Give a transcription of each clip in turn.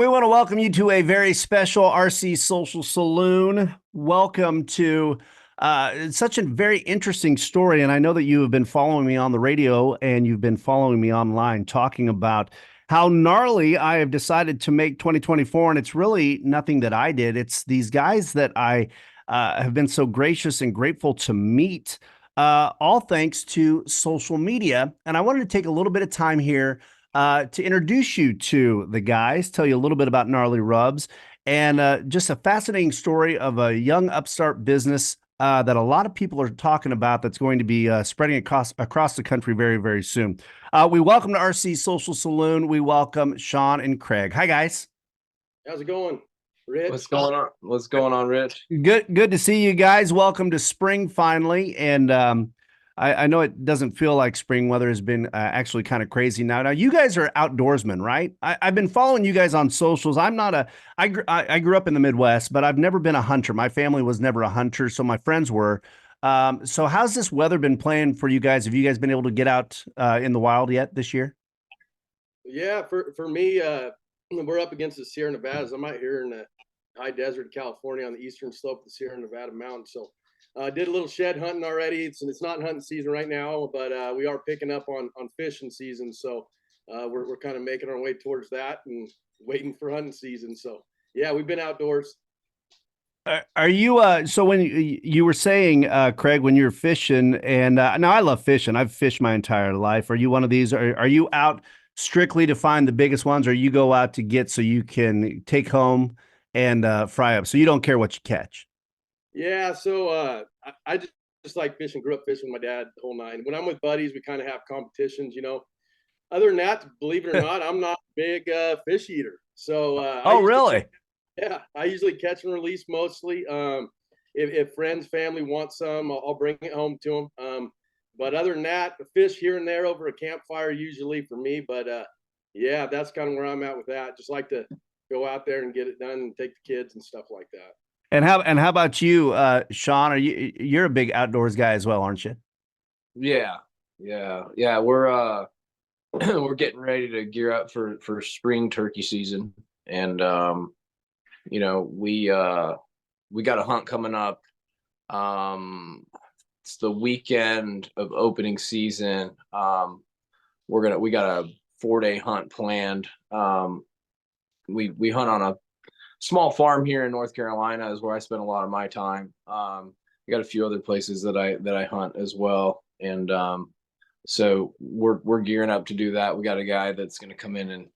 we want to welcome you to a very special RC Social Saloon. Welcome to such a very interesting story. And I know that you have been following me on the radio and you've been following me online talking about how gnarly I have decided to make 2024. And it's really nothing that I did. It's these guys that I have been so gracious and grateful to meet, all thanks to social media. And I wanted to take a little bit of time here to introduce you to the guys, tell you a little bit about Gnarly Rubs, and just a fascinating story of a young upstart business that a lot of people are talking about that's going to be spreading across the country very, very soon. We welcome to RC Social Saloon. We welcome Sean and Craig. Hi, guys. How's it going, Rich? What's going on? What's going on, Rich? Good to see you guys. Welcome to spring finally. And I know it doesn't feel like spring weather has been actually kind of crazy now. Now, you guys are outdoorsmen, right? I've been following you guys on socials. I grew up in the Midwest, but I've never been a hunter. My family was never a hunter, so my friends were. So how's this weather been playing for you guys? Have you guys been able to get out in the wild yet this year? Yeah, for me, we're up against the Sierra Nevadas. I'm out here in the high desert of California on the eastern slope of the Sierra Nevada mountains. So did a little shed hunting already. It's not hunting season right now, but we are picking up on fishing season. So we're kind of making our way towards that and waiting for hunting season. So yeah, we've been outdoors. Are you so when you were saying, Craig, when you're fishing, and now I love fishing. I've fished my entire life. Are you one of these? Are you out strictly to find the biggest ones, or you go out to get so you can take home and fry up, so you don't care what you catch? Yeah, so I just like fishing. Grew up fishing with my dad the whole night. When I'm with buddies, we kind of have competitions. Other than that, believe it or not, I'm not a big fish eater. So oh, really? Yeah, I usually catch and release mostly. If friends, family want some, I'll bring it home to them. But other than that, the fish here and there over a campfire usually for me. But yeah, that's kind of where I'm at with that. Just like to go out there and get it done and take the kids and stuff like that. And how about you, Sean? You're a big outdoors guy as well, aren't you? Yeah. We're we're getting ready to gear up for spring turkey season, and we got a hunt coming up. It's the weekend of opening season. We got a 4-day hunt planned. We hunt on a small farm here in North Carolina is where I spend a lot of my time. We got a few other places that I hunt as well, and so we're gearing up to do that. We got a guy that's going to come in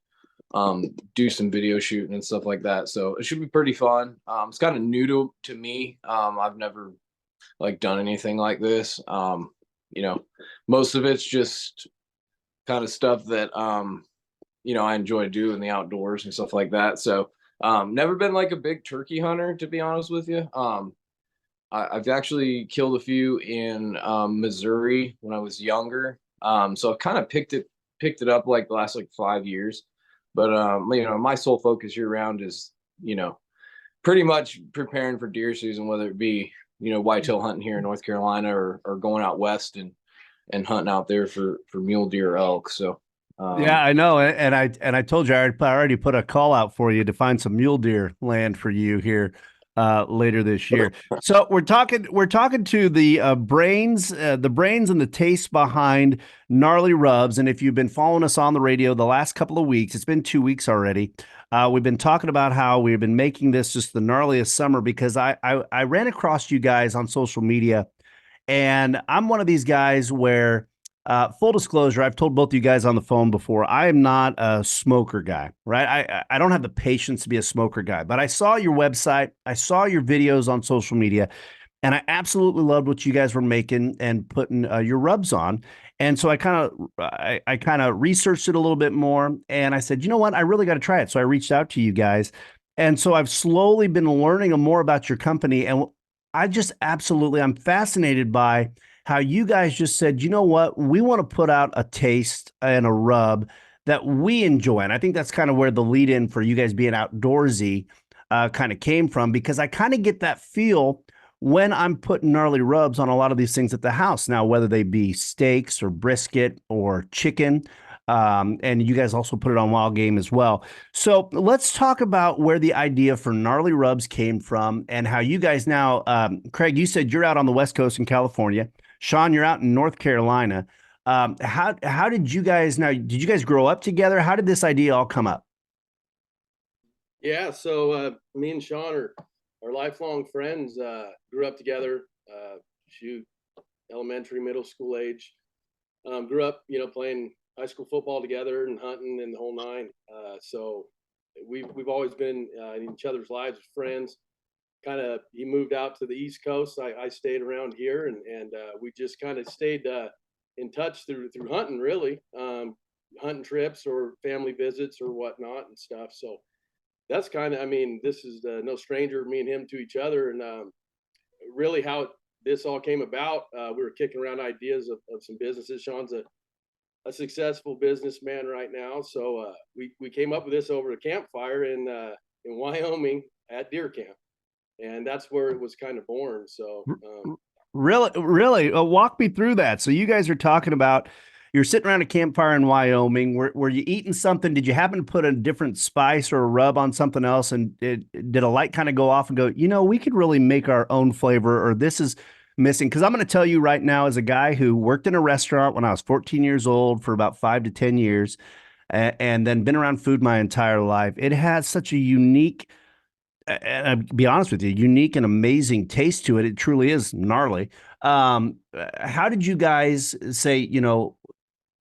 and do some video shooting and stuff like that. So it should be pretty fun. It's kind of new to me. I've never done anything like this. Most of it's just kind of stuff that I enjoy doing, the outdoors and stuff like that. So never been like a big turkey hunter, to be honest with you. I've actually killed a few in Missouri when I was younger. So I've kind of picked it up like the last 5 years. But my sole focus year round is, pretty much preparing for deer season, whether it be, whitetail hunting here in North Carolina or going out west and hunting out there for mule deer or elk. So yeah, I know, and I told you I already put a call out for you to find some mule deer land for you here later this year. So we're talking to the brains and the taste behind Gnarly Rubs. And if you've been following us on the radio the last couple of weeks, it's been 2 weeks already. We've been talking about how we've been making this just the gnarliest summer because I ran across you guys on social media, and I'm one of these guys where. Full disclosure, I've told both of you guys on the phone before, I am not a smoker guy, right? I don't have the patience to be a smoker guy, but I saw your website, I saw your videos on social media, and I absolutely loved what you guys were making and putting your rubs on. And so I kind of researched it a little bit more, and I said, you know what, I really got to try it. So I reached out to you guys, and so I've slowly been learning more about your company, and I'm fascinated by how you guys just said, you know what, we want to put out a taste and a rub that we enjoy. And I think that's kind of where the lead in for you guys being outdoorsy kind of came from, because I kind of get that feel when I'm putting Gnarly Rubs on a lot of these things at the house. Now, whether they be steaks or brisket or chicken, And you guys also put it on Wild Game as well. So let's talk about where the idea for Gnarly Rubs came from and how you guys now, Craig, you said you're out on the West Coast in California. Sean, you're out in North Carolina. How did you guys did you guys grow up together? How did this idea all come up? Yeah, so me and Sean are lifelong friends. Grew up together. Shoot, elementary, middle school age. Grew up, playing high school football together and hunting and the whole nine. So we've always been in each other's lives as friends. Kind of, he moved out to the East Coast. I stayed around here, and we just kind of stayed in touch through hunting, really, hunting trips or family visits or whatnot and stuff. So that's kind of, I mean, this is no stranger, me and him, to each other, and really how this all came about. We were kicking around ideas of some businesses. Sean's a successful businessman right now, so we came up with this over a campfire in Wyoming at deer camp, and that's where it was kind of born. So Really, walk me through that. So you guys are talking about you're sitting around a campfire in Wyoming. Were you eating something? Did you happen to put a different spice or a rub on something else? And did a light kind of go off and go, we could really make our own flavor, or this is missing? Because I'm going to tell you right now, as a guy who worked in a restaurant when I was 14 years old for about 5 to 10 years, and then been around food my entire life, it has such a unique, and I'll be honest with you, unique and amazing taste to it. It truly is gnarly. How did you guys say,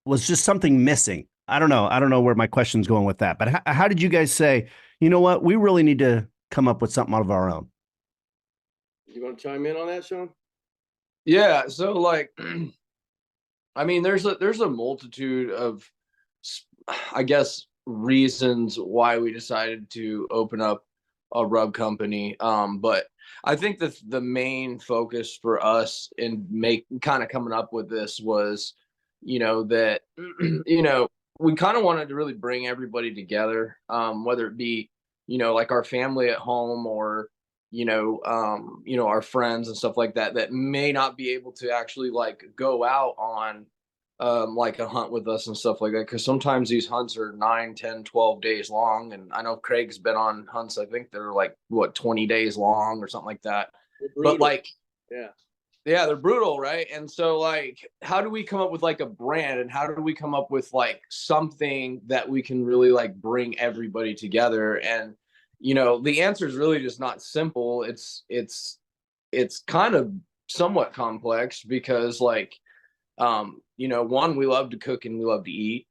was just something missing? I don't know. I don't know where my question's going with that, but how did you guys say, you know what, we really need to come up with something out of our own? You want to chime in on that, Sean? Yeah. So like, I mean, there's a multitude of, I guess, reasons why we decided to open up a rub company. But I think that the main focus for us in kind of coming up with this was, that, we kind of wanted to really bring everybody together, whether it be, like our family at home or, our friends and stuff like that, that may not be able to actually like go out on like a hunt with us and stuff like that, because sometimes these hunts are 9, 10, 12 days long, and I know Craig's been on hunts, I think they're like 20 days long or something like that. But like, yeah, they're brutal, right? And so like, how do we come up with like a brand, and how do we come up with like something that we can really like bring everybody together? And the answer is really just not simple. It's kind of somewhat complex, because like, one, we love to cook and we love to eat.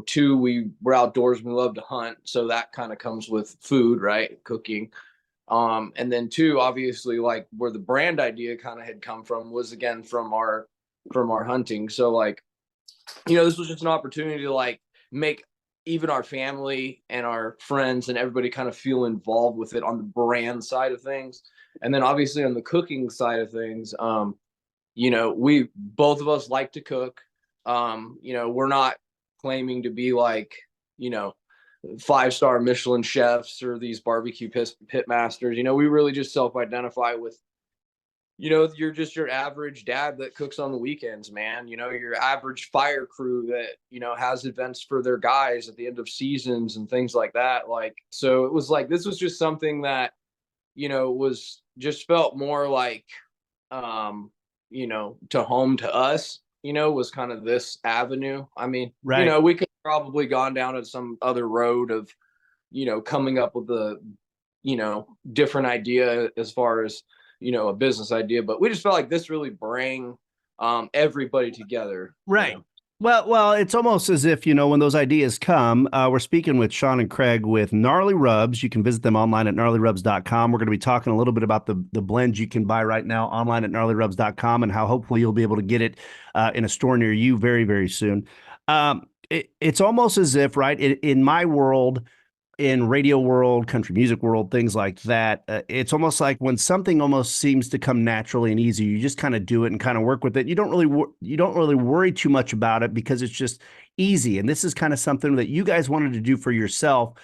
Two, we're outdoors and we love to hunt. So that kind of comes with food, right? Cooking. And then two, obviously, like where the brand idea kind of had come from was again from our hunting. So like, this was just an opportunity to like make even our family and our friends and everybody kind of feel involved with it on the brand side of things. And then obviously on the cooking side of things, we both of us like to cook. We're not claiming to be like, 5-star Michelin chefs or these barbecue pit masters. We really just self-identify with, you're just your average dad that cooks on the weekends, man. Your average fire crew that, has events for their guys at the end of seasons and things like that. Like, so it was like, this was just something that, was just felt more like, to home to us, was kind of this avenue. I mean, right. We could probably gone down to some other road of, coming up with a, different idea as far as, a business idea, but we just felt like this really bring everybody together. Right. Well, it's almost as if, when those ideas come, we're speaking with Sean and Craig with Gnarly Rubs. You can visit them online at gnarlyrubs.com. We're going to be talking a little bit about the blends you can buy right now online at gnarlyrubs.com, and how hopefully you'll be able to get it in a store near you very, very soon. It's almost as if, right, in my world, in radio world, country music world, things like that, it's almost like when something almost seems to come naturally and easy, you just kind of do it and kind of work with it. You don't really worry too much about it because it's just easy. And this is kind of something that you guys wanted to do for yourself.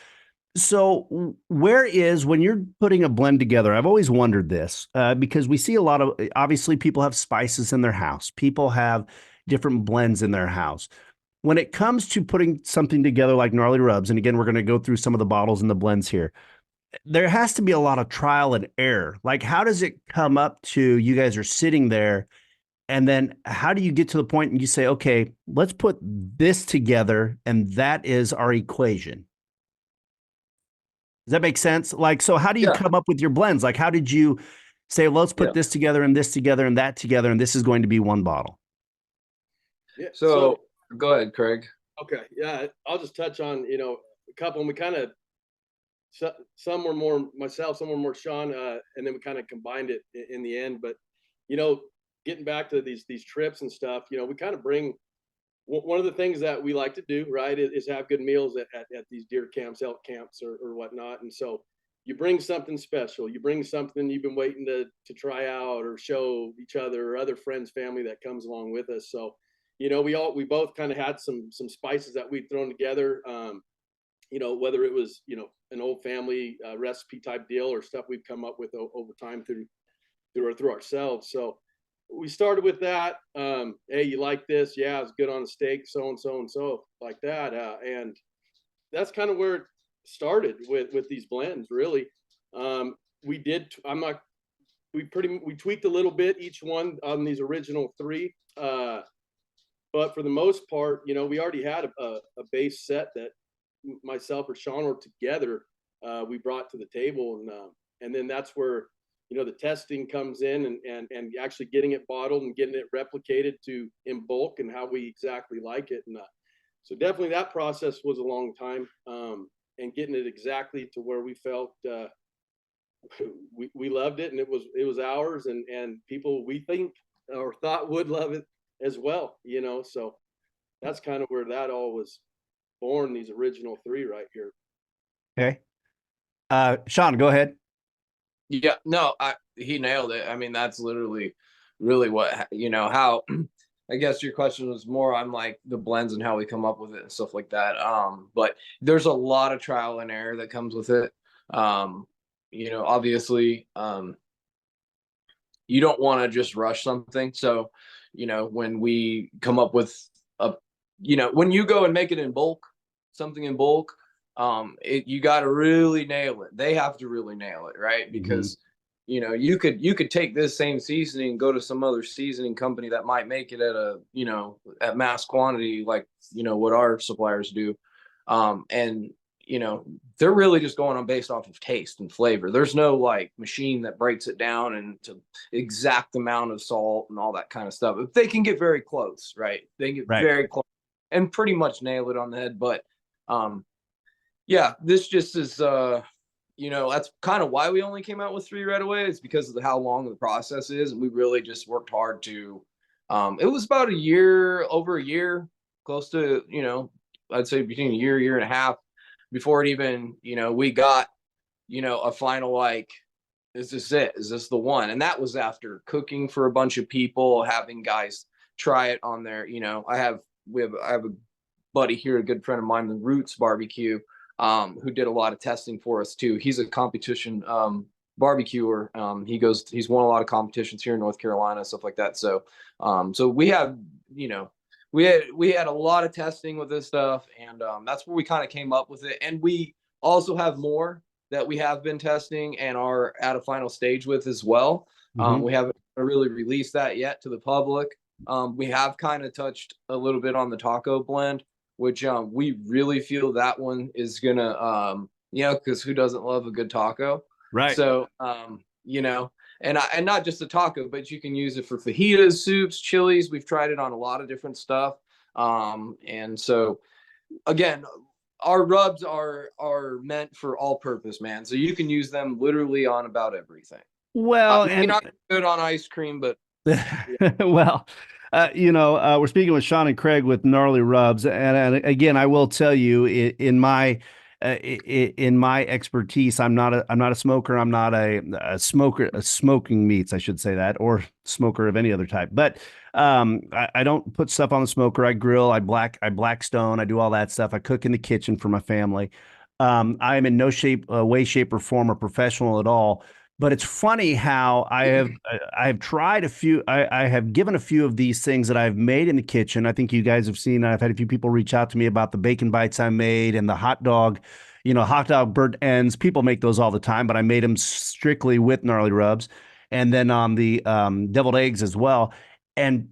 So when you're putting a blend together, I've always wondered this, because we see a lot of, obviously people have spices in their house. People have different blends in their house. when it comes to putting something together like Gnarly Rubs, and again, we're going to go through some of the bottles and the blends here, there has to be a lot of trial and error. Like, how does it come up to you guys are sitting there, and then how do you get to the point and you say, okay, let's put this together, and that is our equation? Does that make sense? Like, so how do you Yeah. come up with your blends? Like, how did you say, let's put Yeah. this together and this together and that together, and this is going to be one bottle? Yeah. So go ahead, Craig. Okay. Yeah. I'll just touch on, a couple, and we kind of, some were more myself, some were more Sean, and then we kind of combined it in the end. But, getting back to these trips and stuff, we kind of bring, one of the things that we like to do, right, is have good meals at these deer camps, elk camps, or whatnot. And so you bring something special, you bring something you've been waiting to try out or show each other or other friends, family that comes along with us. So, we both kind of had some spices that we'd thrown together, whether it was, an old family recipe type deal or stuff we've come up with over time through ourselves. So we started with that. Hey, you like this? Yeah, it's good on a steak, so and so and so, like that. And that's kind of where it started with these blends, really. We did. We tweaked a little bit each one on these original three. But for the most part, we already had a base set that myself or Sean or together we brought to the table, and then that's where the testing comes in, and actually getting it bottled and getting it replicated in bulk and how we exactly like it. And so definitely that process was a long time, and getting it exactly to where we felt we loved it, and it was ours, and people we think or thought would love it as well. So that's kind of where that all was born, these original three right here. Okay. Sean, go ahead. Yeah, no, he nailed it. I mean, that's literally really what, how, I guess your question was more on like the blends and how we come up with it and stuff like that. But there's a lot of trial and error that comes with it. Obviously, you don't want to just rush something. So, when we come up with when you go and make it in bulk, something in bulk, you got to really nail it. They have to really nail it, right? Because you could take this same seasoning, go to some other seasoning company that might make it at mass quantity, like what our suppliers do, and they're really just going on based off of taste and flavor. There's no like machine that breaks it down and to exact amount of salt and all that kind of stuff. If they can get very close, right? They can get very close and pretty much nail it on the head. But yeah, this just is that's kind of why we only came out with 3 right away. It's because of how long the process is, and we really just worked hard to it was about over a year, close to I'd say between a year and a half before it even we got a final like, is this it? Is this the one? And that was after cooking for a bunch of people, having guys try it on their I have a buddy here, a good friend of mine, the Roots Barbecue, who did a lot of testing for us too. He's a competition barbecuer. He's won a lot of competitions here in North Carolina, stuff like that. So we have we had a lot of testing with this stuff, and that's where we kind of came up with it. And we also have more that we have been testing and are at a final stage with as well. We haven't really released that yet to the public. We have kind of touched a little bit on the taco blend, which we really feel that one is gonna because who doesn't love a good taco, right? So and not just a taco, but you can use it for fajitas, soups, chilies. We've tried it on a lot of different stuff. And so again, our rubs are meant for all purpose, man. So you can use them literally on about everything. Well, and not good on ice cream, but well, we're speaking with Sean and Craig with Gnarly Rubs, and again, I will tell you, in my expertise, I'm not a smoker. I'm not a smoker, smoking meats, I should say that, or smoker of any other type. But I don't put stuff on the smoker. I grill. I blackstone. I do all that stuff. I cook in the kitchen for my family. I am in no way, shape, or form a professional at all. But it's funny how I have tried a few. I have given a few of these things that I've made in the kitchen. I think you guys have seen. I've had a few people reach out to me about the bacon bites I made and the hot dog, hot dog burnt ends. People make those all the time, but I made them strictly with gnarly rubs, and then on the deviled eggs as well. And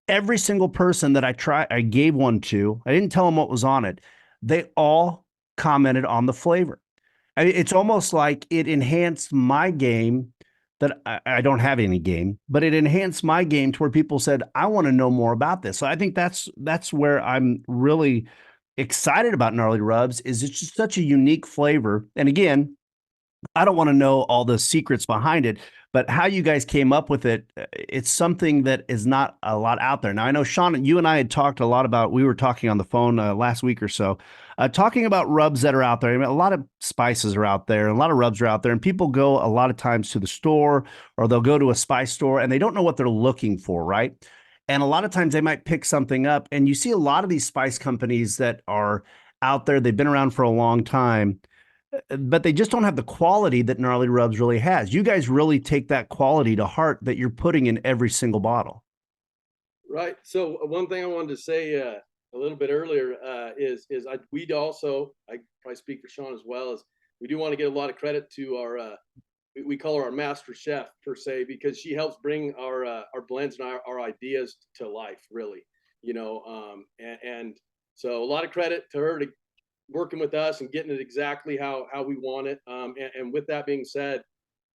every single person that I gave one to, I didn't tell them what was on it. They all commented on the flavor. It's almost like it enhanced my game that I don't have any game, but it enhanced my game to where people said, I want to know more about this. So I think that's where I'm really excited about gnarly rubs is it's just such a unique flavor. And again, I don't want to know all the secrets behind it, but how you guys came up with it, it's something that is not a lot out there. Now, I know, Sean, you and I had talked a lot about, we were talking on the phone last week or so, talking about rubs that are out there. I mean, a lot of spices are out there, and a lot of rubs are out there, and people go a lot of times to the store or they'll go to a spice store and they don't know what they're looking for, right? And a lot of times they might pick something up, and you see a lot of these spice companies that are out there, they've been around for a long time, but they just don't have the quality that Gnarly Rubs really has. You guys really take that quality to heart that you're putting in every single bottle. Right. So one thing I wanted to say a little bit earlier we also, I probably speak for Sean as well, is we do want to get a lot of credit to our we call her our master chef per se, because she helps bring our blends and our ideas to life, really, and so a lot of credit to her to working with us and getting it exactly how we want it. And with that being said,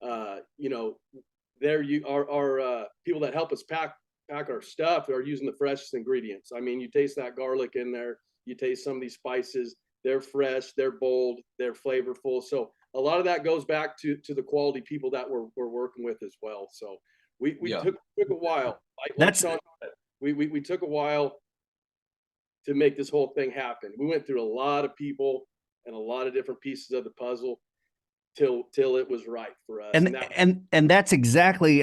there you are, people that help us pack our stuff are using the freshest ingredients. I mean, you taste that garlic in there, you taste some of these spices, they're fresh, they're bold, they're flavorful. So a lot of that goes back to the quality people that we're working with as well. So we took a while. Like Sean said, we took a while to make this whole thing happen. We went through a lot of people and a lot of different pieces of the puzzle till it was right for us. And that's exactly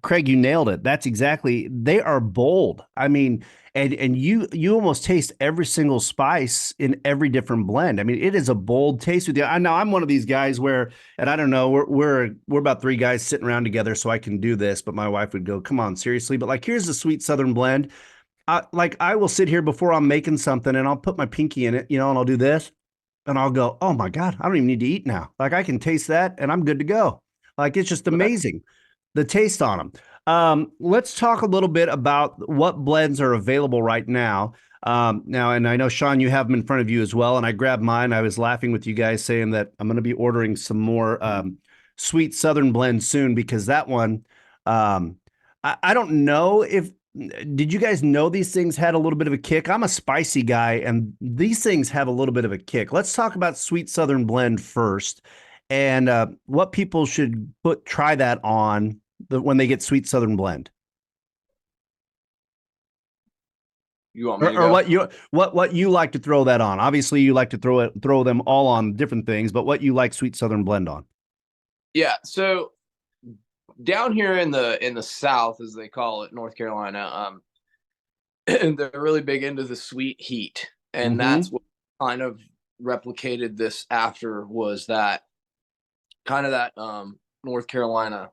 Craig, you nailed it. That's exactly, they are bold. I mean, and you almost taste every single spice in every different blend. I mean, it is a bold taste with you. I know I'm one of these guys where, and I don't know, we're about three guys sitting around together, so I can do this, but my wife would go, come on, seriously. But like, here's the sweet Southern blend. I will sit here before I'm making something and I'll put my pinky in it, and I'll do this and I'll go, oh my God, I don't even need to eat now. Like, I can taste that and I'm good to go. Like, it's just amazing, the taste on them. Let's talk a little bit about what blends are available right now. Now, and I know, Sean, you have them in front of you as well. And I grabbed mine. I was laughing with you guys saying that I'm going to be ordering some more sweet Southern blends soon, because that one, I don't know if, did you guys know these things had a little bit of a kick? I'm a spicy guy, and these things have a little bit of a kick. Let's talk about Sweet Southern Blend first, and what people should try that on when they get Sweet Southern Blend. You want me to Or go? what you like to throw that on? Obviously, you like to throw them all on different things, but what you like Sweet Southern Blend on? Yeah. So down here in the South, as they call it, North Carolina, they're really big into the sweet heat, and that's what kind of replicated this after, was that kind of that North Carolina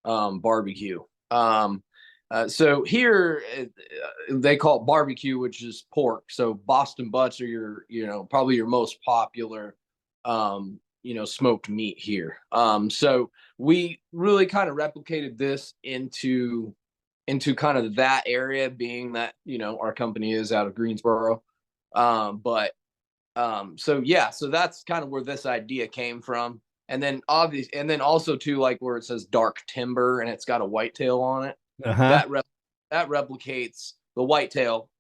barbecue. So here they call it barbecue, which is pork. So Boston butts are probably your most popular smoked meat here. So we really kind of replicated this into kind of that area, being that our company is out of Greensboro. So that's kind of where this idea came from. And then also too, like where it says dark timber and it's got a whitetail on it, that replicates the whitetail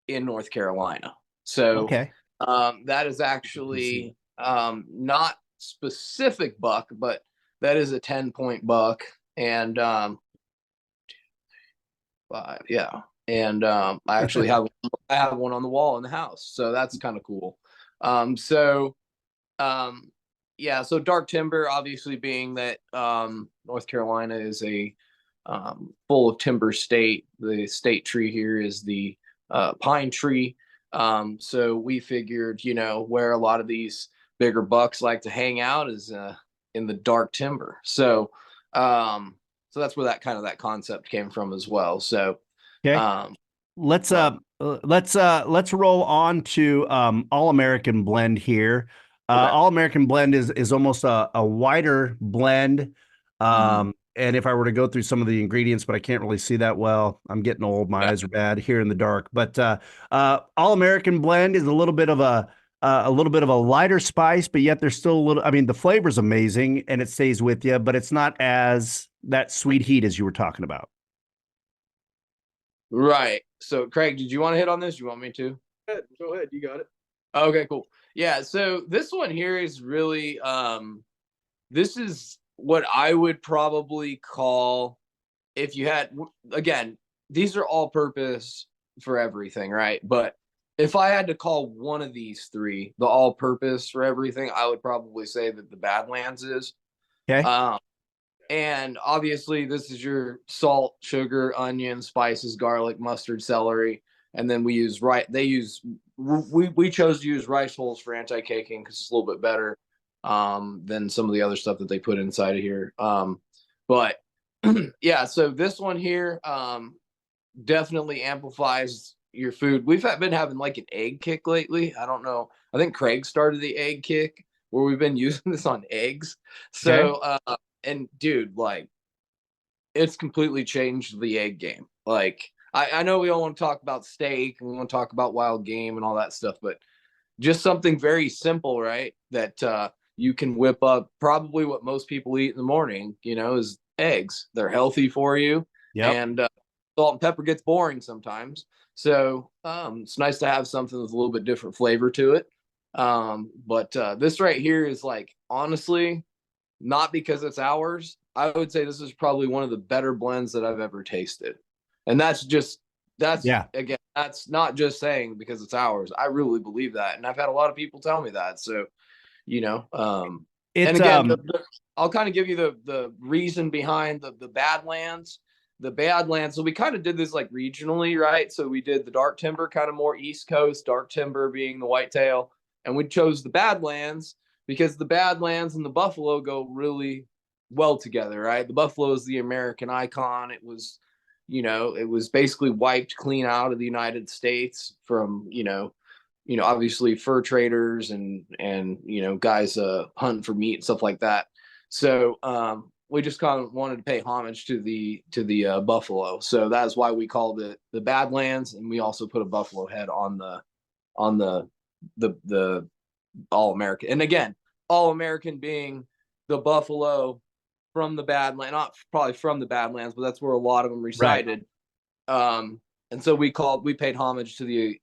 in North Carolina. So okay, that is actually not specific buck, but that is a 10-point buck, and I actually have one on the wall in the house, so that's kind of cool. So dark timber, obviously, being that North Carolina is a full of timber state. The state tree here is the pine tree. So we figured, where a lot of these bigger bucks like to hang out is in the dark timber. So so that's where that concept came from as well. So Okay. um Let's but let's roll on to All American Blend here. okay. All American Blend is almost a whiter blend. Mhm. And if I were to go through some of the ingredients, but I can't really see that well. I'm getting old. My Yeah. eyes are bad here in the dark. But All American Blend is a little bit of a lighter spice, but yet there's still a little. I mean, the flavor's amazing and it stays with you, but it's not as that sweet heat as you were talking about. Right. So Craig, did you want to hit on this? You want me to? Go ahead. You got it. Okay, cool. Yeah, so this one here is really this is what I would probably call, if you had, again, these are all purpose for everything, right? But if I had to call one of these three the all purpose for everything, I would probably say that the Badlands is. Okay. Um and obviously this is your salt, sugar, onion, spices, garlic, mustard, celery, and then we use we chose to use rice hulls for anti-caking because it's a little bit better than some of the other stuff that they put inside of here. But yeah, so this one here definitely amplifies your food. Been having like an egg kick lately. I don't know. I think Craig started the egg kick where we've been using this on eggs. Okay. So and dude, like it's completely changed the egg game. Like I know we all want to talk about steak and we want to talk about wild game and all that stuff, but just something very simple, right? That you can whip up probably what most people eat in the morning, is eggs. They're healthy for you. Yep. And salt and pepper gets boring sometimes. So it's nice to have something with a little bit different flavor to it. But this right here is like, honestly, not because it's ours. I would say this is probably one of the better blends that I've ever tasted. And Yeah. again, that's not just saying because it's ours. I really believe that. And I've had a lot of people tell me that. So, and It's again, I'll kind of give you the reason behind the Badlands. The Badlands. So we kind of did this like regionally, right? So we did the dark timber, kind of more East Coast, dark timber being the whitetail, and we chose the Badlands because the Badlands and the buffalo go really well together, right? The buffalo is the American icon. It was basically wiped clean out of the United States from, obviously fur traders and guys hunting for meat and stuff like that. So we just kind of wanted to pay homage to the buffalo. So that's why we called it the Badlands, and we also put a buffalo head on the All American. And again, All American being the buffalo from the Badlands, not probably from the Badlands, but that's where a lot of them resided. Right. And so we paid homage to the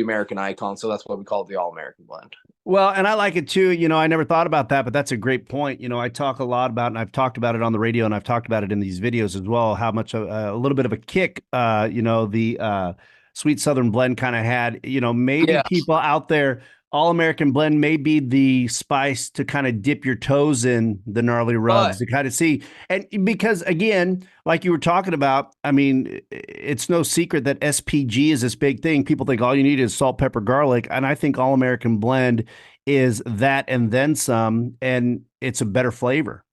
American icon. So that's why we call it the All American blend. Well, and I like it too. I never thought about that, but that's a great point. I talk a lot about, and I've talked about it on the radio, and I've talked about it in these videos as well, how much a little bit of a kick, the Sweet Southern Blend kind of had. Maybe people out there, All American Blend may be the spice to kind of dip your toes in the Gnarly Rubs to kind of see. And because again, like you were talking about, I mean, it's no secret that SPG is this big thing. People think all you need is salt, pepper, garlic. And I think All American Blend is that and then some, and it's a better flavor.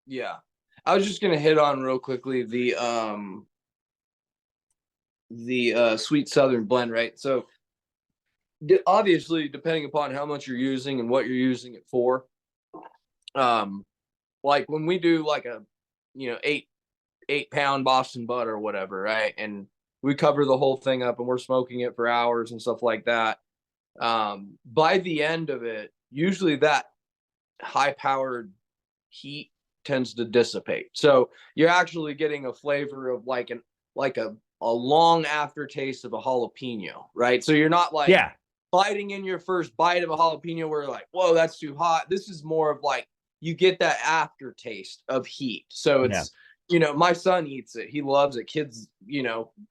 Yeah. I was just going to hit on real quickly the Sweet Southern Blend, right? So obviously, depending upon how much you're using and what you're using it for, like when we do like a 8-pound Boston butter or whatever, right, and we cover the whole thing up and we're smoking it for hours and stuff like that, by the end of it, usually that high powered heat tends to dissipate, so you're actually getting a flavor of like a long aftertaste of a jalapeno, right? So you're not like biting in your first bite of a jalapeno where you're like, whoa, that's too hot. This is more of like, you get that aftertaste of heat. So it's, my son eats it. He loves it. Kids,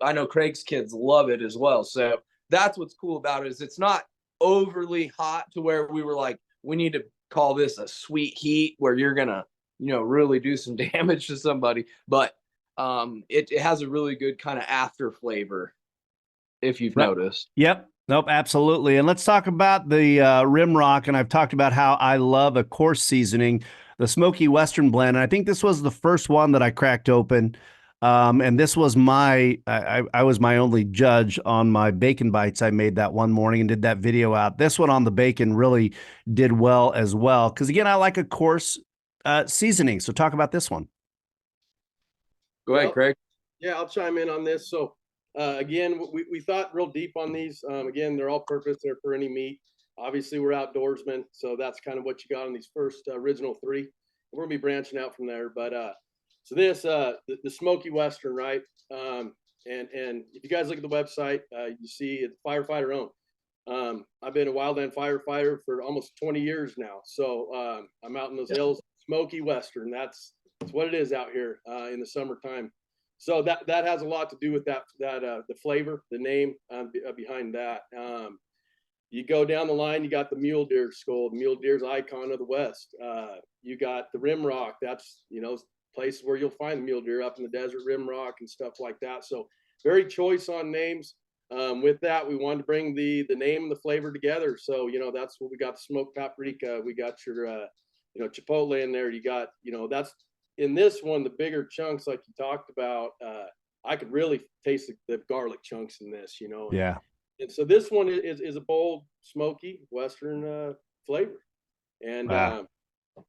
I know Craig's kids love it as well. So that's what's cool about it, is it's not overly hot to where we were like, we need to call this a sweet heat where you're going to, really do some damage to somebody. But it has a really good kind of after flavor, if you've noticed. Yep. Nope, absolutely. And let's talk about the Rim Rock. And I've talked about how I love a coarse seasoning, the Smoky Western blend. And I think this was the first one that I cracked open. And this was I was my only judge on my bacon bites I made that one morning and did that video out. This one on the bacon really did well as well. Because again, I like a coarse seasoning. So talk about this one. Go ahead, Well, Craig. yeah, I'll chime in on this. So again, we thought real deep on these. Again, they're all purpose. They're for any meat. Obviously, we're outdoorsmen, so that's kind of what you got on these first original three. We're gonna be branching out from there. But so this the Smoky Western, right? And if you guys look at the website, you see it's Firefighter owned. I've been a wildland firefighter for almost 20 years now. So I'm out in those hills, Smoky Western. That's what it is out here in the summertime. So that has a lot to do with that the flavor, the name behind that. You go down the line, you got the mule deer skull, the mule deer's icon of the West. You got the Rim Rock. That's places where you'll find the mule deer up in the desert, Rim Rock and stuff like that. So very choice on names. With that, we wanted to bring the name and the flavor together. So that's what we got: the smoked paprika. We got your chipotle in there. You got that's in this one the bigger chunks like you talked about. I could really taste the garlic chunks in this. Yeah. And so this one is a bold, smoky Western flavor. And Wow.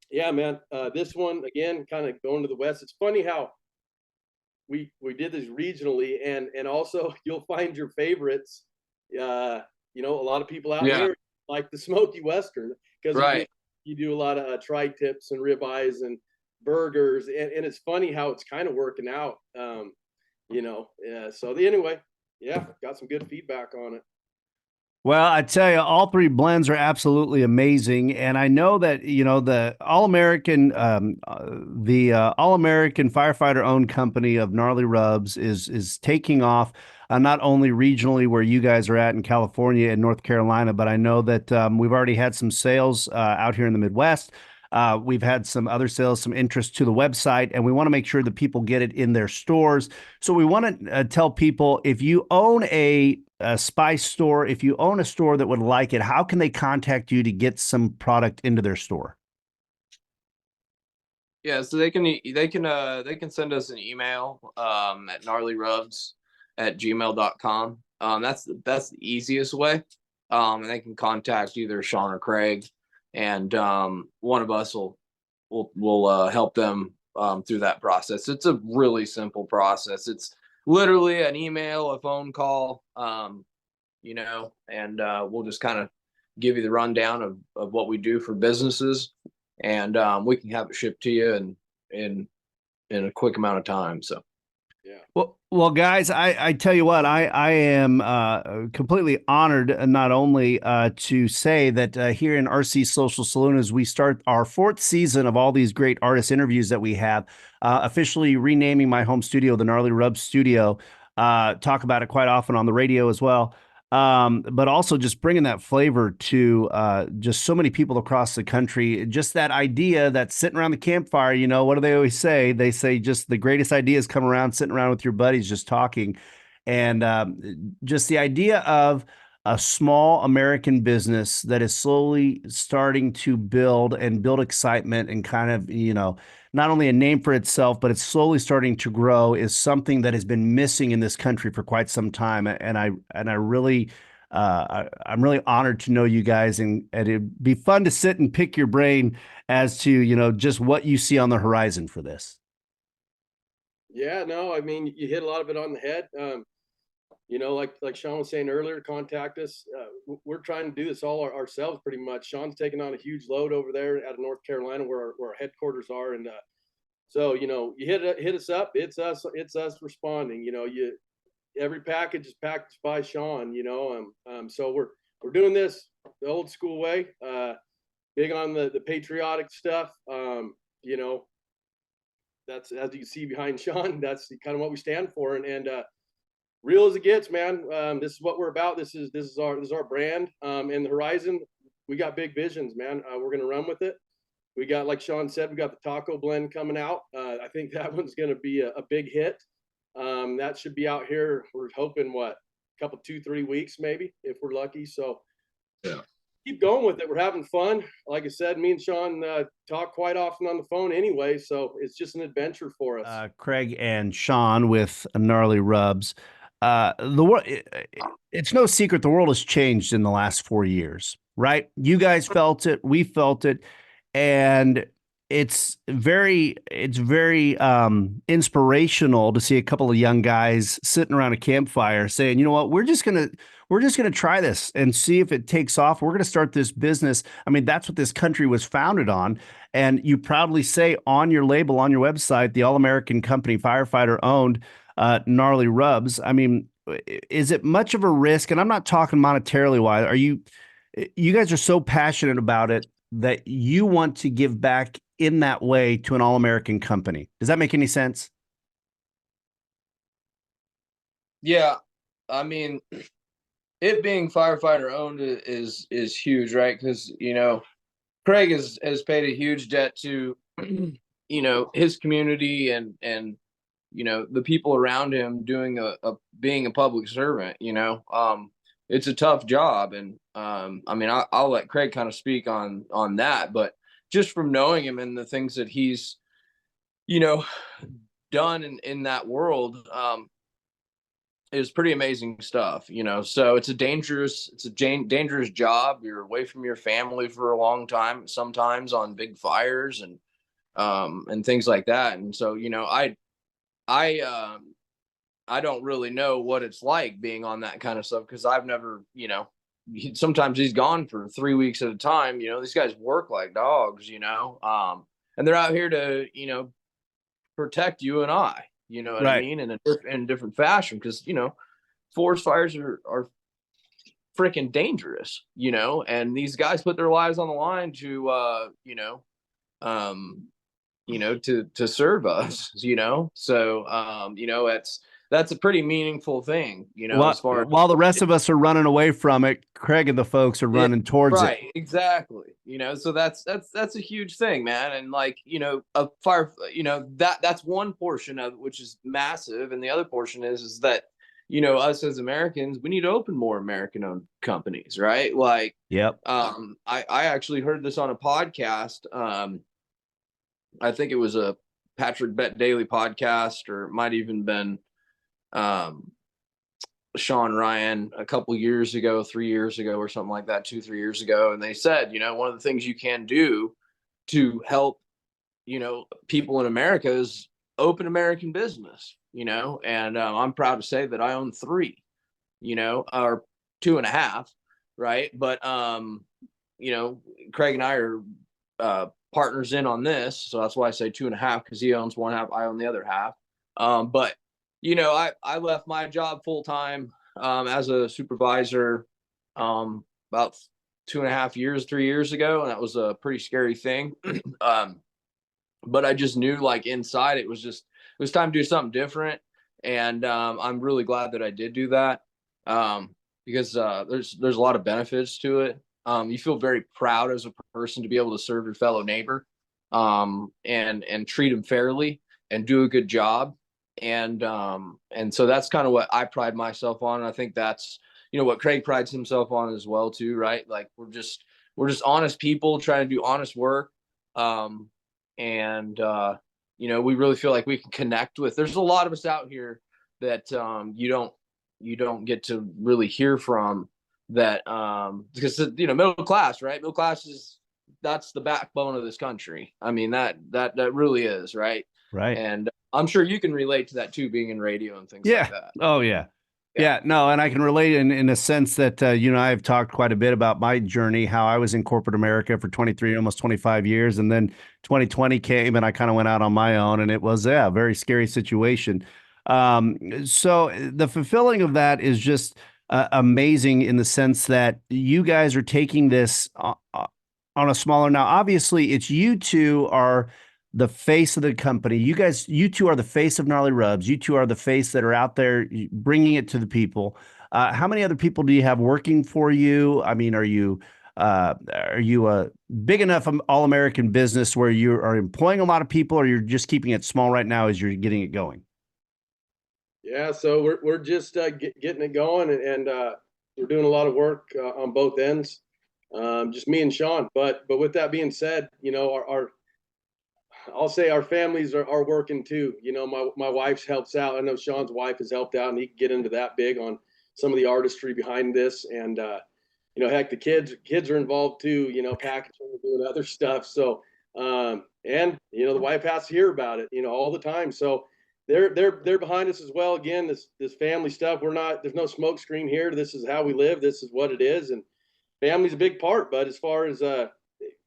yeah, man, this one again, kind of going to the West. It's funny how we did this regionally, and also you'll find your favorites. A lot of people out here like the smoky Western because Right. you do a lot of tri-tips and ribeyes and burgers, and it's funny how it's kind of working out. So anyway, yeah, got some good feedback on it. Well, I tell you, all three blends are absolutely amazing, and I know that the All American firefighter owned company of Gnarly Rubs is taking off, not only regionally where you guys are at in California and North Carolina, but I know that we've already had some sales out here in the Midwest. We've had some other sales, some interest to the website, and we want to make sure that people get it in their stores. So we want to tell people, if you own a spice store, if you own a store that would like it, how can they contact you to get some product into their store? Yeah, so they can send us an email at gnarlyrubs@gmail.com. That's the easiest way. And they can contact either Sean or Craig, and one of us will help them through that process. It's a really simple process. It's literally an email, a phone call, and we'll just kind of give you the rundown of what we do for businesses, and we can have it shipped to you in a quick amount of time. So Yeah. Well, guys, I tell you what, I am completely honored, not only to say that here in RC Social Saloon, as we start our fourth season of all these great artist interviews that we have, officially renaming my home studio the Gnarly Rubs Studio. Talk about it quite often on the radio as well. But also just bringing that flavor to just so many people across the country. Just that idea that sitting around the campfire, what do they always say? They say just the greatest ideas come around sitting around with your buddies just talking. And just the idea of a small American business that is slowly starting to build excitement and kind of, not only a name for itself, but it's slowly starting to grow, is something that has been missing in this country for quite some time. And I really, I'm really honored to know you guys, and it'd be fun to sit and pick your brain as to, just what you see on the horizon for this. Yeah, no, I mean, you hit a lot of it on the head. Like Sean was saying earlier, contact us. We're trying to do this all ourselves pretty much. Sean's taking on a huge load over there out of North Carolina where our headquarters are. And so, you hit us up. It's us responding. Every package is packaged by Sean, so we're doing this the old school way, big on the patriotic stuff. That's, as you can see behind Sean, that's kind of what we stand for. And real as it gets, man. This is what we're about. This is our brand. And the horizon, we got big visions, man. We're gonna run with it. We got, like Sean said, we got the taco blend coming out. I think that one's gonna be a big hit. That should be out here. We're hoping a couple, 2-3 weeks, maybe if we're lucky. So Yeah. keep going with it. We're having fun. Like I said, me and Sean talk quite often on the phone anyway. So it's just an adventure for us. Craig and Sean with Gnarly Rubs. The world, it's no secret the world has changed in the last 4 years, right? You guys felt it, we felt it, and it's very inspirational to see a couple of young guys sitting around a campfire saying, you know what, we're just gonna try this and see if it takes off. We're gonna start this business. I mean, that's what this country was founded on. And you proudly say on your label, on your website, the all-American company, Firefighter owned, Gnarly Rubs. I mean, is it much of a risk? And I'm not talking monetarily wise. You guys are so passionate about it that you want to give back in that way to an all-American company. Does that make any sense? Yeah. I mean, it being Firefighter owned is huge, right? Because, Craig has paid a huge debt to, his community and the people around him doing being a public servant. It's a tough job, and I mean, I'll let Craig kind of speak on that, but just from knowing him and the things that he's done in that world, is pretty amazing stuff. So it's a dangerous job. You're away from your family for a long time, sometimes on big fires and things like that. And so I don't really know what it's like being on that kind of stuff, because I've never, sometimes he's gone for 3 weeks at a time. These guys work like dogs, and they're out here to, protect you and I, you know what I Right. mean? In a different fashion, because, forest fires are freaking dangerous, and these guys put their lives on the line to, to serve us, so, that's a pretty meaningful thing, as far as While the rest of us are running away from it, Craig and the folks are yeah, running towards it. right, exactly. So that's a huge thing, man. And like, a fire, that's one portion of it, which is massive. And the other portion is that, us as Americans, we need to open more American owned companies, right? Like, Yep. I actually heard this on a podcast. I think it was a Patrick Bet Daily podcast, or it might even been Sean Ryan a couple years ago, 3 years ago, or something like that, 2, 3 years ago. And they said, one of the things you can do to help, people in America is open American business, and I'm proud to say that I own 3, or 2.5, right? But, Craig and I are partners in on this. So that's why I say 2.5, because he owns one half, I own the other half. But I left my job full time as a supervisor about 2.5 years, 3 years ago, and that was a pretty scary thing. But I just knew, like, inside it was time to do something different, and I'm really glad that I did do that, because there's a lot of benefits to it. You feel very proud as a person to be able to serve your fellow neighbor, and treat them fairly and do a good job. And so that's kind of what I pride myself on. And I think that's, what Craig prides himself on as well too, right? Like, we're just honest people trying to do honest work. We really feel like we can connect with, there's a lot of us out here that, you don't get to really hear from, that, because, middle class, right? Middle class that's the backbone of this country. I mean, that really is, right? Right. And I'm sure you can relate to that too, being in radio and things Yeah. like that. Oh, yeah. Yeah. No, and I can relate in a sense that, I've talked quite a bit about my journey, how I was in corporate America for 23, almost 25 years. And then 2020 came and I kind of went out on my own, and it was, a very scary situation. So the fulfilling of that is just amazing, in the sense that you guys are taking this on a smaller, now, obviously it's you two are the face of the company. You two are the face of Gnarly Rubs. You two are the face that are out there bringing it to the people. How many other people do you have working for you? I mean, are you a big enough all-American business where you are employing a lot of people, or you're just keeping it small right now as you're getting it going? Yeah, so we're just getting it going, and we're doing a lot of work on both ends. Just me and Sean. But with that being said, our I'll say our families are working too. My wife's helps out. I know Sean's wife has helped out, and he can get into that big on some of the artistry behind this. And heck, the kids are involved too. Packaging and doing other stuff. So and the wife has to hear about it. All the time. So they're behind us as well. Again, this family stuff. There's no smoke screen here. This is how we live. This is what it is, and family's a big part. But as far as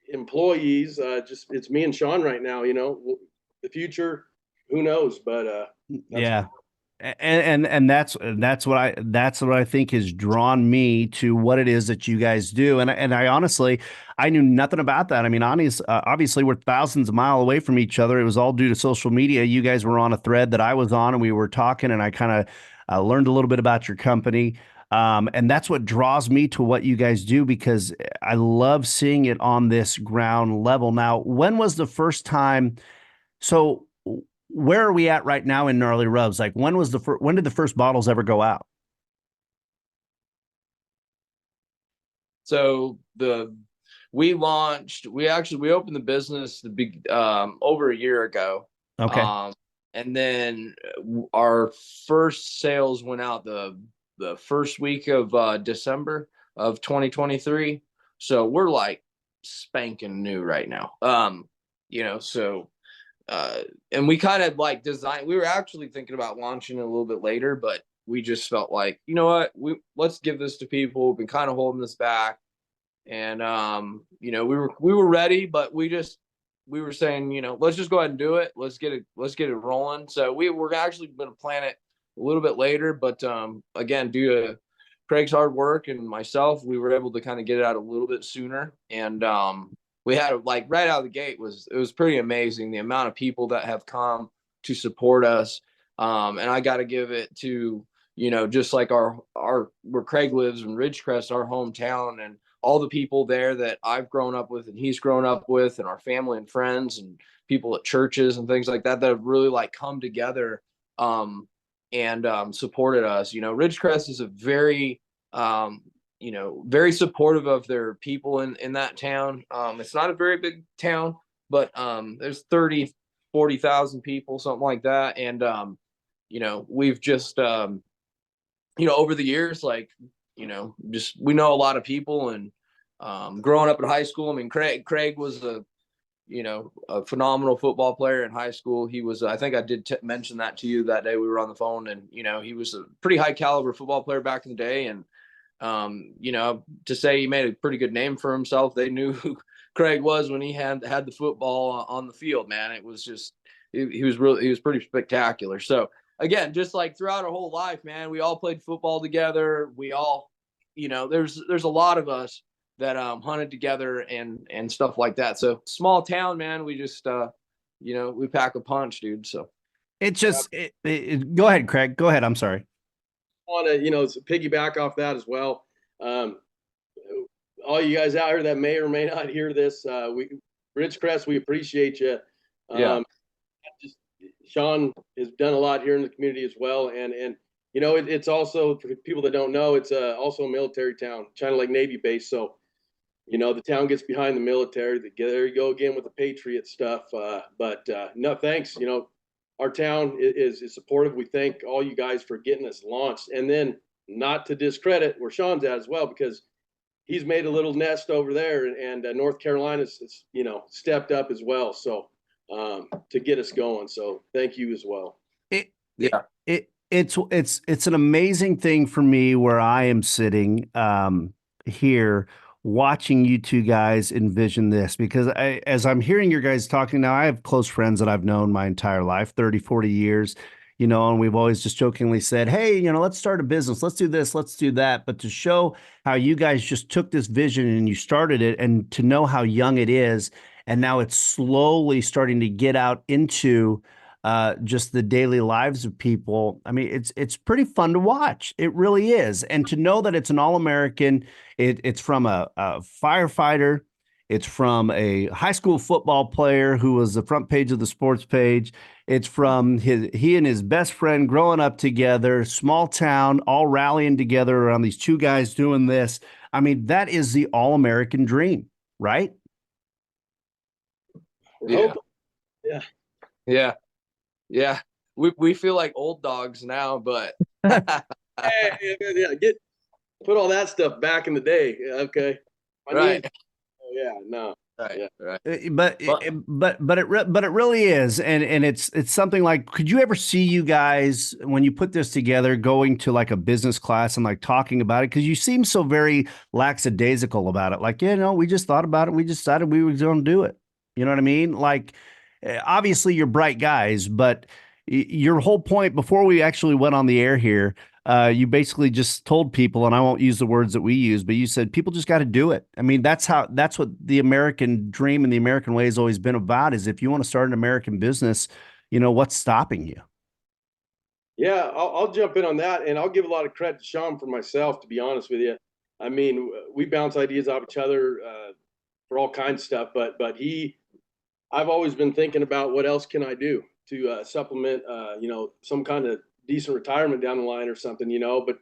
employees, just it's me and Sean right now. The future, who knows? But Yeah. And that's what I think has drawn me to what it is that you guys do. And I honestly, I knew nothing about that. I mean, obviously we're thousands of miles away from each other. It was all due to social media. You guys were on a thread that I was on, and we were talking, and I kind of learned a little bit about your company. And that's what draws me to what you guys do, because I love seeing it on this ground level. Now, when was the first time? So where are we at right now in Gnarly Rubs? Like, when did the first bottles ever go out? So we opened the business over a year ago. Okay. And then our first sales went out the first week of December of 2023. So we're like spanking new right now. So and we kind of like we were actually thinking about launching it a little bit later, but we just felt like, you know what, let's give this to people. We've been kind of holding this back, and we were ready, but we were saying, let's just go ahead and do it. Let's get it rolling. So we're actually going to plan it a little bit later, but again, due to Craig's hard work and myself, we were able to kind of get it out a little bit sooner. And we had like right out of the gate it was pretty amazing, the amount of people that have come to support us. And I got to give it to, just like our where Craig lives in Ridgecrest, our hometown, and all the people there that I've grown up with and he's grown up with, and our family and friends and people at churches and things like that have really like come together and supported us. Ridgecrest is a very very supportive of their people in that town. It's not a very big town, but there's 40,000 people, something like that. And we've just over the years, like, just we know a lot of people. And growing up in high school, I mean, Craig was a phenomenal football player in high school. He was, I think I did mention that to you that day we were on the phone, and he was a pretty high caliber football player back in the day. And to say he made a pretty good name for himself, they knew who Craig was when he had the football on the field. Man, it was just he was pretty spectacular. So again, just like throughout our whole life, man, we all played football together. We all, there's a lot of us that hunted together and stuff like that. So small town, man, we just we pack a punch, dude. So It just go ahead, Craig. Go ahead. I'm sorry. Want to piggyback off that as well. All you guys out here that may or may not hear this, Ridgecrest, we appreciate you. Yeah. Sean has done a lot here in the community as well, and it's also, for people that don't know, it's also a military town, China Lake Navy base. So the town gets behind the military. There you go again with the patriot stuff. But no, thanks. Our town is supportive. We thank all you guys for getting us launched. And then, not to discredit where Sean's at as well, because he's made a little nest over there, and North Carolina's stepped up as well. So to get us going. So thank you as well. It's an amazing thing for me where I am sitting here watching you two guys envision this, because as I'm hearing your guys talking now, I have close friends that I've known my entire life, 30, 40 years, and we've always just jokingly said, hey, let's start a business. Let's do this. Let's do that. But to show how you guys just took this vision and you started it, and to know how young it is, and now it's slowly starting to get out into just the daily lives of people. I mean, it's pretty fun to watch. It really is. And to know that it's an all-American, it's from a firefighter. It's from a high school football player who was the front page of the sports page. It's from he and his best friend growing up together, small town, all rallying together around these two guys doing this. I mean, that is the all-American dream, right? Yeah. Yeah. Yeah. Yeah. We feel like old dogs now, but Yeah, put all that stuff back in the day. Okay. My right. knees, oh, yeah, no. Right. Yeah. Right. But it really is, and it's something like, could you ever see you guys when you put this together going to like a business class and like talking about it? Because you seem so very lackadaisical about it. Like, yeah, no, we just thought about it. We just decided we were going to do it. You know what I mean? Like, obviously you're bright guys, but your whole point before we actually went on the air here, you basically just told people, and I won't use the words that we use, but you said people just got to do it. I mean, that's what the American dream and the American way has always been about, is if you want to start an American business, you know, what's stopping you? Yeah, I'll jump in on that, and I'll give a lot of credit to Sean for myself, to be honest with you. I mean, we bounce ideas off each other for all kinds of stuff, but I've always been thinking about what else can I do to supplement, some kind of decent retirement down the line or something, but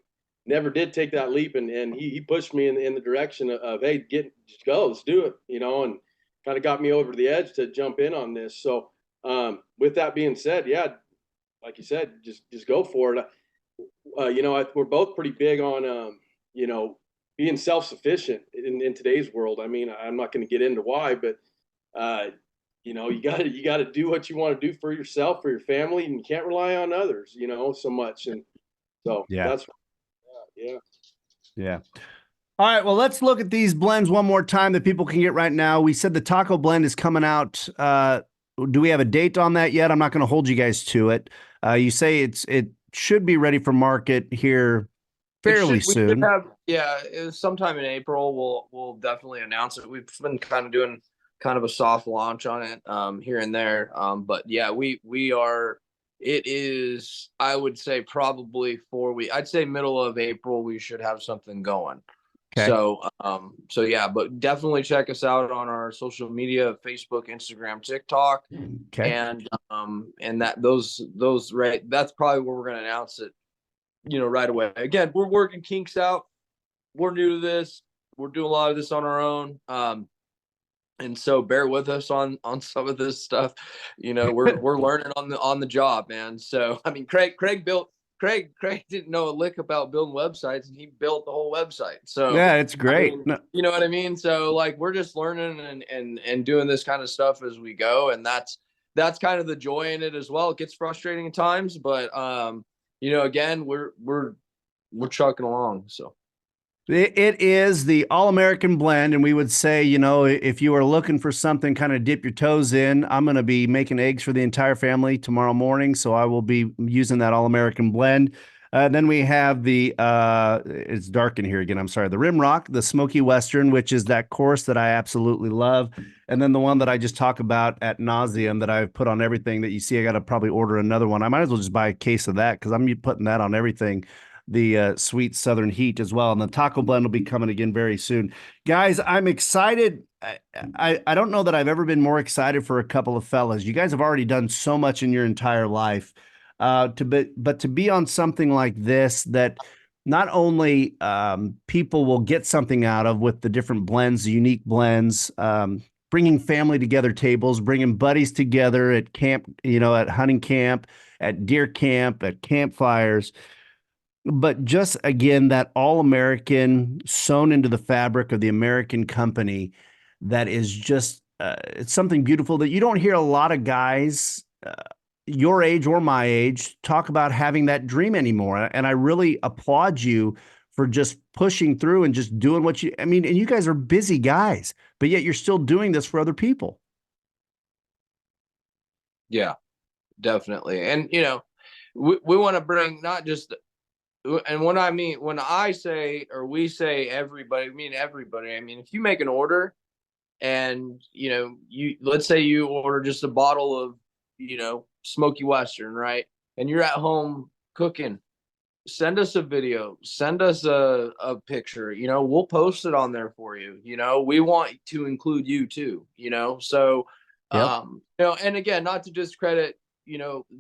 never did take that leap. And he pushed me in the direction of, hey, just go, let's do it, and kind of got me over the edge to jump in on this. So with that being said, yeah, like you said, just go for it. We're both pretty big on, being self-sufficient in today's world. I mean, I'm not going to get into why, but uh, you got to do what you want to do for yourself, for your family, and you can't rely on others, so much. And so Yeah. that's, yeah. Yeah. All right. Well, let's look at these blends one more time that people can get right now. We said the taco blend is coming out. Do we have a date on that yet? I'm not going to hold you guys to it. You say it should be ready for market here fairly We should soon. have, yeah, sometime in April. We'll definitely announce it. We've been kind of doing kind of a soft launch on it here and there. But yeah, we are. It is, I would say, probably 4 weeks. I'd say middle of April we should have something going. Okay. So yeah, but definitely check us out on our social media: Facebook, Instagram, TikTok, Okay. and those right. That's probably where we're going to announce it, right away. Again, we're working kinks out. We're new to this. We're doing a lot of this on our own. And so bear with us on some of this stuff. We're learning on the job, man. So I mean, Craig didn't know a lick about building websites, and he built the whole website. So Yeah, it's I great. mean, No, you know what I mean? So like we're just learning and doing this kind of stuff as we go. And that's kind of the joy in it as well. It gets frustrating at times, but again, we're trucking along. So it is the all-American blend, and we would say, if you are looking for something kind of dip your toes in, I'm going to be making eggs for the entire family tomorrow morning, so I will be using that all-American blend. Then we have it's dark in here again. I'm sorry. The Rim Rock, the Smoky Western, which is that course that I absolutely love. And then the one that I just talk about at nauseum that I've put on everything that you see. I got to probably order another one. I might as well just buy a case of that because I'm putting that on everything. The sweet Southern Heat as well. And the taco blend will be coming again very soon. Guys, I'm excited. I don't know that I've ever been more excited for a couple of fellas. You guys have already done so much in your entire life. But to be on something like this that not only people will get something out of with the different blends, the unique blends, bringing family together tables, bringing buddies together at camp, at hunting camp, at deer camp, at campfires, but just again, that all American sewn into the fabric of the American company that is just, it's something beautiful that you don't hear a lot of guys your age or my age talk about having that dream anymore. And I really applaud you for just pushing through and just doing I mean, and you guys are busy guys, but yet you're still doing this for other people. yeah, definitely. And we want to bring not just, and when I say, or we say everybody, I mean everybody. I mean, if you make an order and let's say you order just a bottle of Smoky Western, right? And you're at home cooking, send us a video, send us a picture, we'll post it on there for you. We want to include you too, so Yep. and again, not to discredit,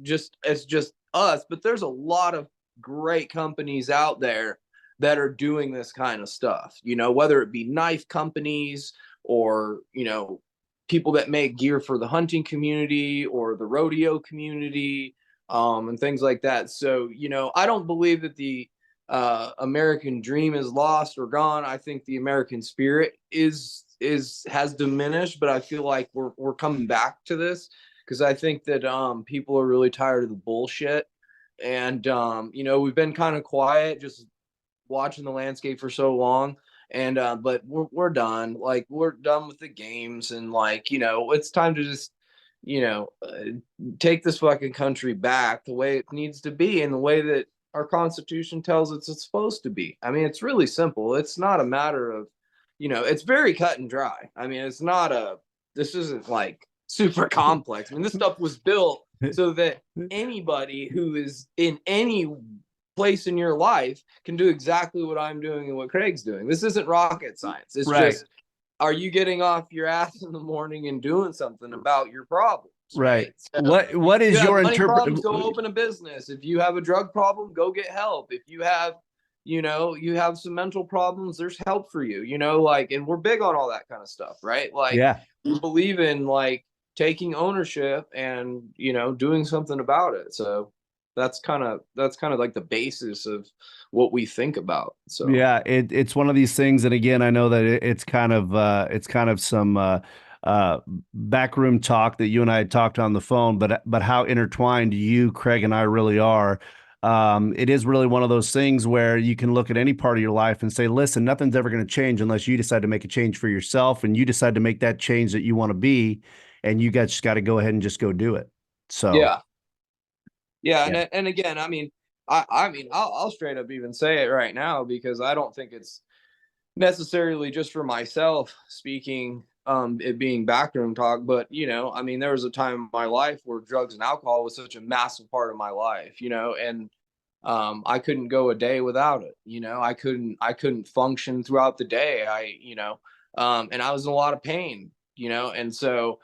just it's just us, but there's a lot of great companies out there that are doing this kind of stuff, whether it be knife companies or, people that make gear for the hunting community or the rodeo community, and things like that. So, I don't believe that the American dream is lost or gone. I think the American spirit has diminished, but I feel like we're coming back to this because I think that people are really tired of the bullshit, and we've been kind of quiet, just watching the landscape for so long. And but we're done. Like, we're done with the games, and like, it's time to just take this fucking country back the way it needs to be, and the way that our Constitution tells us it's supposed to be. I mean, it's really simple. It's not a matter of, it's very cut and dry. I mean, this isn't like super complex. I mean, this stuff was built so that anybody who is in any place in your life can do exactly what I'm doing and what Craig's doing. This isn't rocket science. It's Right. just, are you getting off your ass in the morning and doing something about your problems? Right. So, What if is you have your money problems, go open a business. If you have a drug problem, go get help. If you have, you have some mental problems, there's help for you, like, and we're big on all that kind of stuff, right? Like, Yeah. we believe in like taking ownership and, doing something about it. So that's kind of like the basis of what we think about. So Yeah, it's one of these things, and again, I know that it's kind of some backroom talk that you and I had talked on the phone, but how intertwined you, Craig, and I really are. It is really one of those things where you can look at any part of your life and say, listen, nothing's ever going to change unless you decide to make a change for yourself, and you decide to make that change that you want to be, and you guys just got to go ahead and just go do it. So yeah. Yeah, yeah, and again, I mean, I'll straight up even say it right now, because I don't think it's necessarily just for myself speaking, it being backroom talk, but I mean, there was a time in my life where drugs and alcohol was such a massive part of my life, and I couldn't go a day without it. I couldn't function throughout the day. And I was in a lot of pain, and so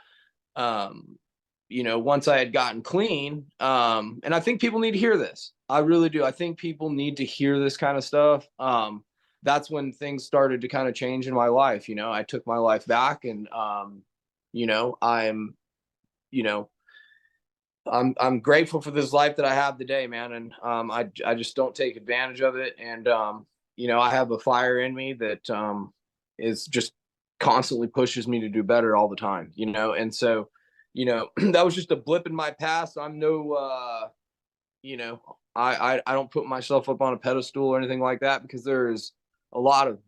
once I had gotten clean, and I think people need to hear this. I really do. I think people need to hear this kind of stuff. That's when things started to kind of change in my life. I took my life back, and I'm, you know, I'm grateful for this life that I have today, man. And I just don't take advantage of it. And I have a fire in me that is just constantly pushes me to do better all the time. And so that was just a blip in my past. I'm no you know I don't put myself up on a pedestal or anything like that, because there's a lot of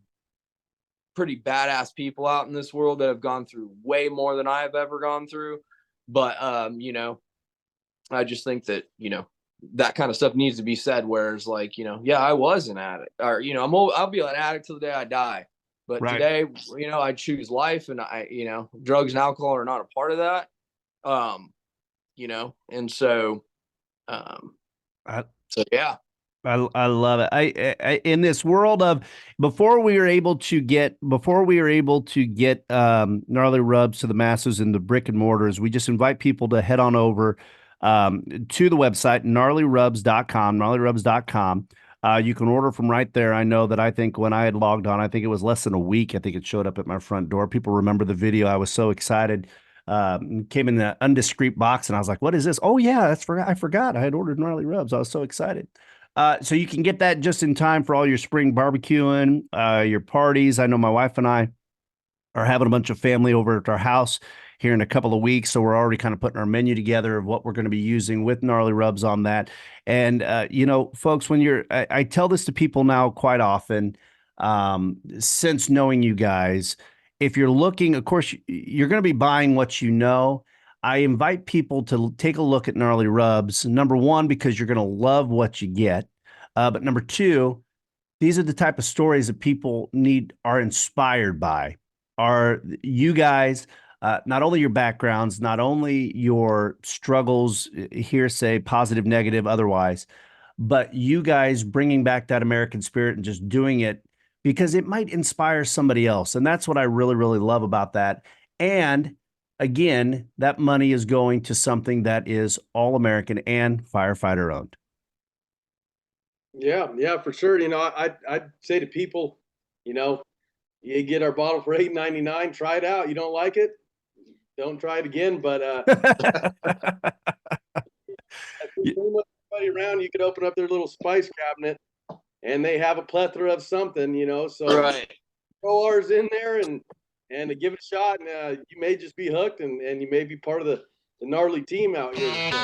pretty badass people out in this world that have gone through way more than I have ever gone through. But I just think that that kind of stuff needs to be said, whereas like, yeah, I was an addict, or I'll be an addict till the day I die. But right. today, I choose life, and drugs and alcohol are not a part of that. And so, I, so yeah. I love it. I in this world of before we were able to get gnarly rubs to the masses in the brick and mortars, we just invite people to head on over to the website gnarlyrubs.com, gnarlyrubs.com. You can order from right there. I think when I had logged on, I think it was less than a week. I think it showed up at my front door. People remember the video. I was so excited. Came in the undiscreet box, and I was like, "What is this?" Oh yeah, I forgot. I had ordered gnarly rubs. I was so excited. So you can get that just in time for all your spring barbecuing, your parties. I know my wife and I are having a bunch of family over at our house here in a couple of weeks. So we're already kind of putting our menu together of what we're going to be using with gnarly rubs on that. And, folks, I tell this to people now quite often, since knowing you guys, if you're looking, of course, you're going to be buying what you know. I invite people to take a look at gnarly rubs. Number one, because you're going to love what you get. But number two, these are the type of stories that people are inspired by. Are you guys, not only your backgrounds, not only your struggles, hearsay, positive, negative, otherwise, but you guys bringing back that American spirit and just doing it because it might inspire somebody else. And that's what I really, really love about that. And again, that money is going to something that is all American and firefighter owned. Yeah, for sure. I'd say to people, you get our bottle for $8.99. Try it out. You don't like it, don't try it again. But everybody around, you could open up their little spice cabinet, and they have a plethora of something. So Right. throw ours in there and to give it a shot, and you may just be hooked, and you may be part of the gnarly team out here. So.